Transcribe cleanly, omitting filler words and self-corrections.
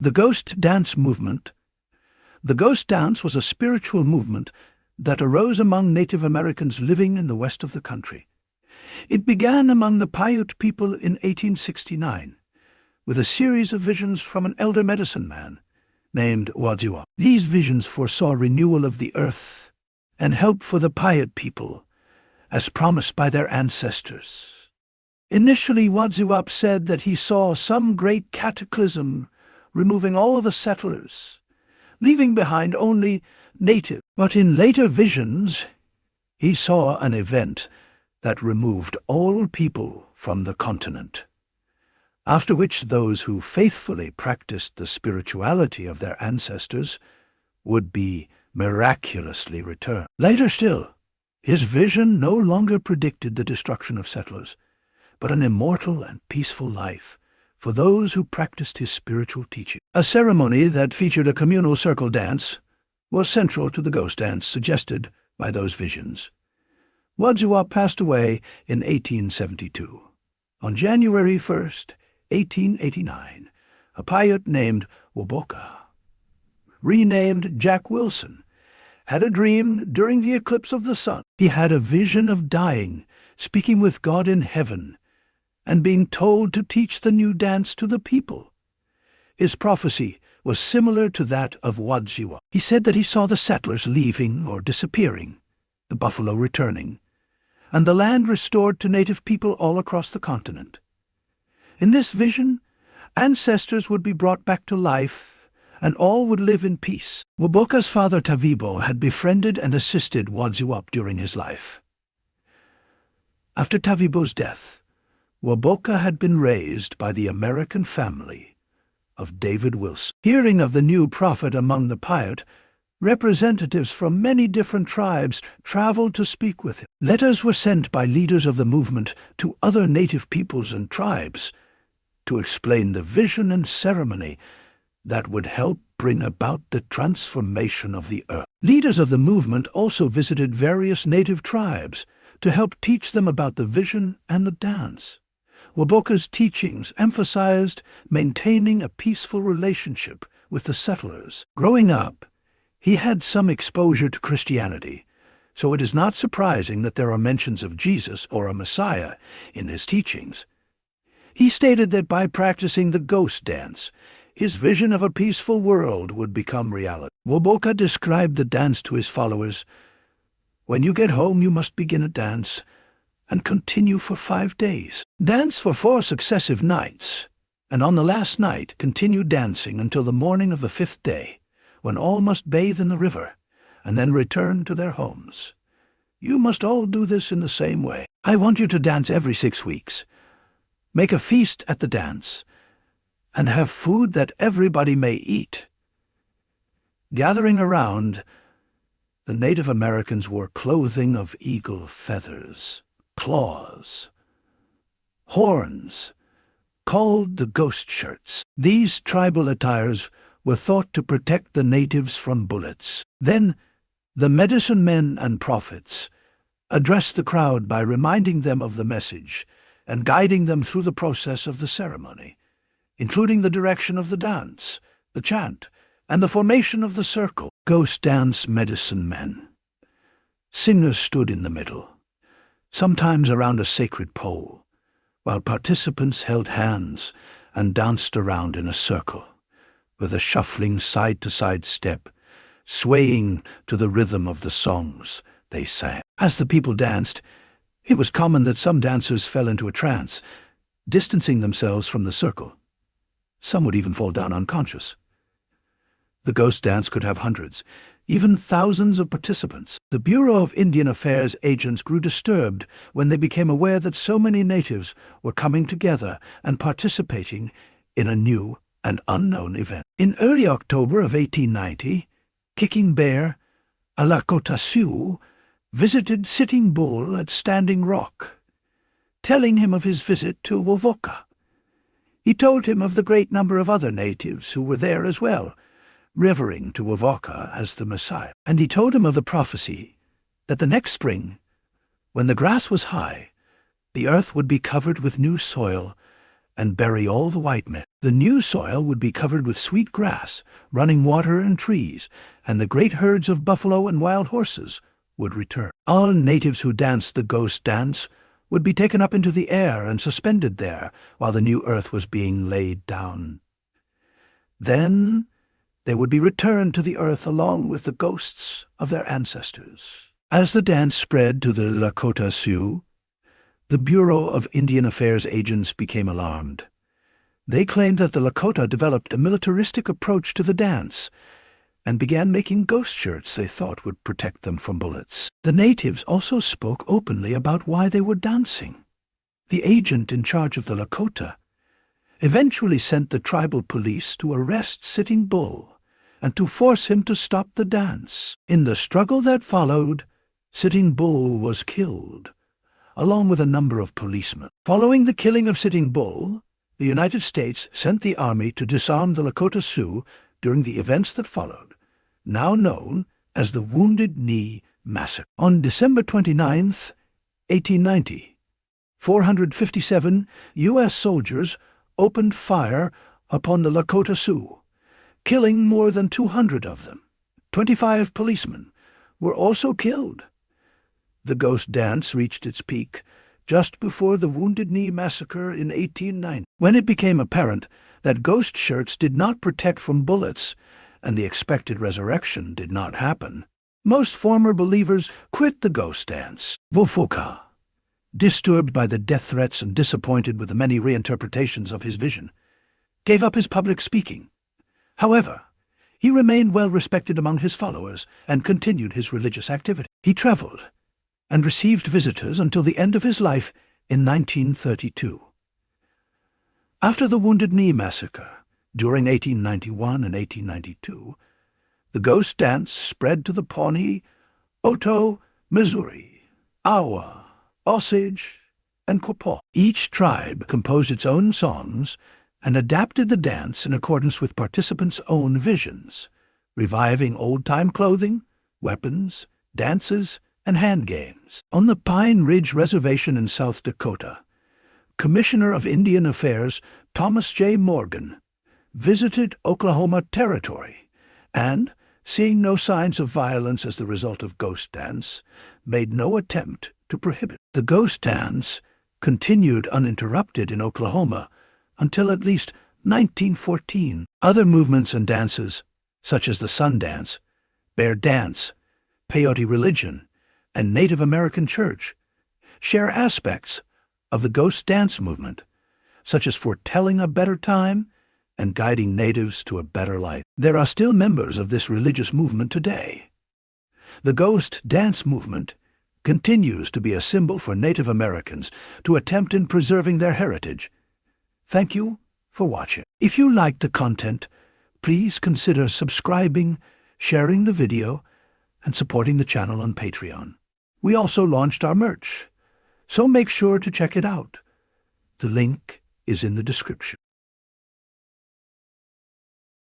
The Ghost Dance Movement. The Ghost Dance was a spiritual movement that arose among Native Americans living in the west of the country. It began among the Paiute people in 1869, with a series of visions from an elder medicine man named Wovoka. These visions foresaw renewal of the earth and help for the Paiute people, as promised by their ancestors. Initially, Wovoka said that he saw some great cataclysm removing all the settlers, leaving behind only native. But in later visions, he saw an event that removed all people from the continent, after which those who faithfully practiced the spirituality of their ancestors would be miraculously returned. Later still, his vision no longer predicted the destruction of settlers, but an immortal and peaceful life for those who practiced his spiritual teaching. A ceremony that featured a communal circle dance was central to the ghost dance suggested by those visions. Wovoka passed away in 1872. On January 1st, 1889, a Paiute named Wovoka, renamed Jack Wilson, had a dream during the eclipse of the sun. He had a vision of dying, speaking with God in heaven, and being told to teach the new dance to the people. His prophecy was similar to that of Wovoka. He said that he saw the settlers leaving or disappearing, the buffalo returning, and the land restored to native people all across the continent. In this vision, ancestors would be brought back to life, and all would live in peace. Wovoka's father Tavibo had befriended and assisted Wovoka during his life. After Tavibo's death, Wovoka had been raised by the American family of David Wilson. Hearing of the new prophet among the Paiute, representatives from many different tribes traveled to speak with him. Letters were sent by leaders of the movement to other native peoples and tribes to explain the vision and ceremony that would help bring about the transformation of the earth. Leaders of the movement also visited various native tribes to help teach them about the vision and the dance. Wovoka's teachings emphasized maintaining a peaceful relationship with the settlers. Growing up, he had some exposure to Christianity, so it is not surprising that there are mentions of Jesus or a Messiah in his teachings. He stated that by practicing the ghost dance, his vision of a peaceful world would become reality. Wovoka described the dance to his followers. When you get home, you must begin a dance and continue for 5 days. Dance for 4 successive nights, and on the last night continue dancing until the morning of the 5th day, when all must bathe in the river and then return to their homes. You must all do this in the same way. I want you to dance every 6 weeks. Make a feast at the dance, and have food that everybody may eat. Gathering around, the Native Americans wore clothing of eagle feathers, claws, horns, called the ghost shirts. These tribal attires were thought to protect the natives from bullets. Then, the medicine men and prophets addressed the crowd by reminding them of the message and guiding them through the process of the ceremony, including the direction of the dance, the chant, and the formation of the circle. Ghost dance medicine men. Singers stood in the middle, sometimes around a sacred pole, while participants held hands and danced around in a circle, with a shuffling side-to-side step, swaying to the rhythm of the songs they sang. As the people danced, it was common that some dancers fell into a trance, distancing themselves from the circle. Some would even fall down unconscious. The ghost dance could have hundreds, even thousands of participants. The Bureau of Indian Affairs agents grew disturbed when they became aware that so many natives were coming together and participating in a new and unknown event. In early October of 1890, Kicking Bear, a Lakota Sioux, visited Sitting Bull at Standing Rock, telling him of his visit to Wovoka. He told him of the great number of other natives who were there as well, revering to Wovoka as the Messiah. And he told him of the prophecy that the next spring, when the grass was high, the earth would be covered with new soil and bury all the white men. The new soil would be covered with sweet grass, running water and trees, and the great herds of buffalo and wild horses would return. All natives who danced the ghost dance would be taken up into the air and suspended there while the new earth was being laid down. Then they would be returned to the earth along with the ghosts of their ancestors. As the dance spread to the Lakota Sioux, the Bureau of Indian Affairs agents became alarmed. They claimed that the Lakota developed a militaristic approach to the dance and began making ghost shirts they thought would protect them from bullets. The natives also spoke openly about why they were dancing. The agent in charge of the Lakota eventually sent the tribal police to arrest Sitting Bull and to force him to stop the dance. In the struggle that followed, Sitting Bull was killed, along with a number of policemen. Following the killing of Sitting Bull, the United States sent the army to disarm the Lakota Sioux during the events that followed, now known as the Wounded Knee Massacre. On December 29, 1890, 457 U.S. soldiers opened fire upon the Lakota Sioux, killing more than 200 of them. 25 policemen were also killed. The ghost dance reached its peak just before the Wounded Knee Massacre in 1890, when it became apparent that ghost shirts did not protect from bullets and the expected resurrection did not happen. Most former believers quit the ghost dance. Wovoka, disturbed by the death threats and disappointed with the many reinterpretations of his vision, gave up his public speaking. However, he remained well respected among his followers and continued his religious activity. He traveled and received visitors until the end of his life in 1932. After the Wounded Knee Massacre, during 1891 and 1892, the ghost dance spread to the Pawnee, Oto, Missouri, Iowa, Osage, and Quapaw. Each tribe composed its own songs and adapted the dance in accordance with participants' own visions, reviving old-time clothing, weapons, dances, and hand games. On the Pine Ridge Reservation in South Dakota, Commissioner of Indian Affairs Thomas J. Morgan visited Oklahoma Territory and, seeing no signs of violence as the result of ghost dance, made no attempt to prohibit. The ghost dance continued uninterrupted in Oklahoma until at least 1914. Other movements and dances, such as the Sun Dance, Bear Dance, Peyote Religion, and Native American Church, share aspects of the ghost dance movement, such as foretelling a better time and guiding natives to a better life. There are still members of this religious movement today. The ghost dance movement continues to be a symbol for Native Americans to attempt in preserving their heritage. Thank you for watching. If you liked the content, please consider subscribing, sharing the video, and supporting the channel on Patreon. We also launched our merch, so make sure to check it out. The link is in the description.